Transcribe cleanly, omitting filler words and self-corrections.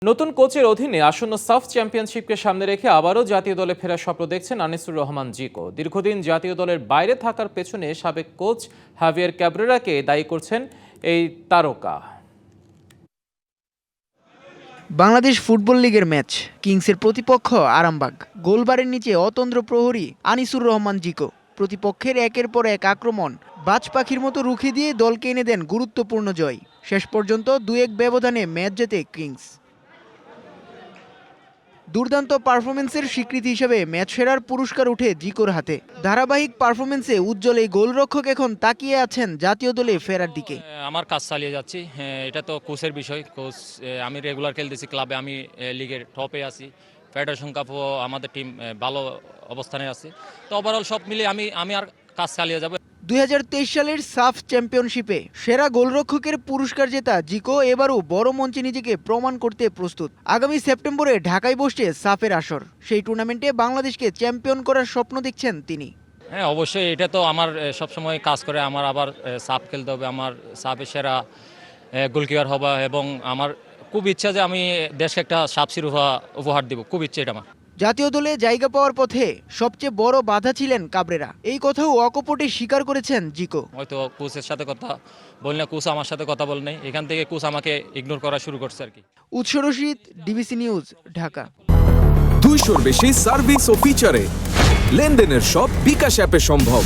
নতুন কোচের অধীনে আসন্ন সাফ চ্যাম্পিয়নশিপকে সামনে রেখে আবারও জাতীয় দলে ফেরার স্বপ্ন দেখছেন আনিসুর রহমান জিকো। দীর্ঘদিন জাতীয় দলের বাইরে থাকার পেছনে সাবেক কোচ হাভিয়ার ক্যাব্রেরাকে দায়ী করছেন এই তারকা। বাংলাদেশ ফুটবল লিগের ম্যাচ, কিংসের প্রতিপক্ষ আরামবাগ। গোলবারের নিচে অতন্দ্র প্রহরী আনিসুর রহমান জিকো প্রতিপক্ষের একের পর এক আক্রমণ বাজ পাখির মতো রুখে দিয়ে দলকে এনে দেন গুরুত্বপূর্ণ জয়। শেষ পর্যন্ত 2-1 ব্যবধানে ম্যাচ জেতে কিংস। দুর্দান্ত পারফরমেন্সের স্বীকৃতি হিসেবে ম্যাচ সেরার পুরস্কার উঠে জিকোর হাতে। ধারাবাহিক পারফরমেন্সে উজ্জ্বল এই গোলরক্ষক এখন তাকিয়ে আছেন জাতীয় দলে ফেরার দিকে। আমার কাজ চালিয়ে যাচ্ছি, এটা তো কোচের বিষয়। কোচ, আমি রেগুলার খেলতেছি ক্লাবে, আমি লিগের টপে আছি, ফেডারেশন কাপও আমাদের টিম ভালো অবস্থানে আছে। তো ওভারঅল সব মিলে আমি আর কাজ চালিয়ে যাব। 2023 সালের সাফ চ্যাম্পিয়নশিপে সেরা গোলরক্ষকের পুরস্কার জেতা জিকো এবারও বড় মঞ্চে নিজেকে প্রমাণ করতে প্রস্তুত। আগামী সেপ্টেম্বরে ঢাকায় বসছে সাফের আসর। সেই টুর্নামেন্টে বাংলাদেশকে চ্যাম্পিয়ন করার স্বপ্ন দেখছেন তিনি। হ্যাঁ, অবশ্যই এটা তো আমার সবসময় কাজ করে। আমার আবার সাফ খেলতে হবে, আমার সাফে সেরা গোলকিপার হবা, এবং আমার খুব ইচ্ছা যে আমি দেশকে একটা সাফ শিরোপা উপহার দেব। খুব ইচ্ছে এটা আমার। জাতীয় দলে জায়গা পাওয়ার পথে সবচেয়ে বড় বাধা ছিলেন কাবরেরা, এই কথাও অকপটে স্বীকার করেছেন জিকো। হয়তো কোচের সাথে কথা বলি না, কোচ আমার সাথে কথা বল নাই, এখান থেকে কোচ আমাকে ইগনোর করা শুরু করছে আর কি। উৎস রশিদ, ডিবিসি নিউজ, ঢাকা। 200-র বেশি সার্ভিস ও ফিচারে লেনদেনের সব বিকাশ অ্যাপে সম্ভব।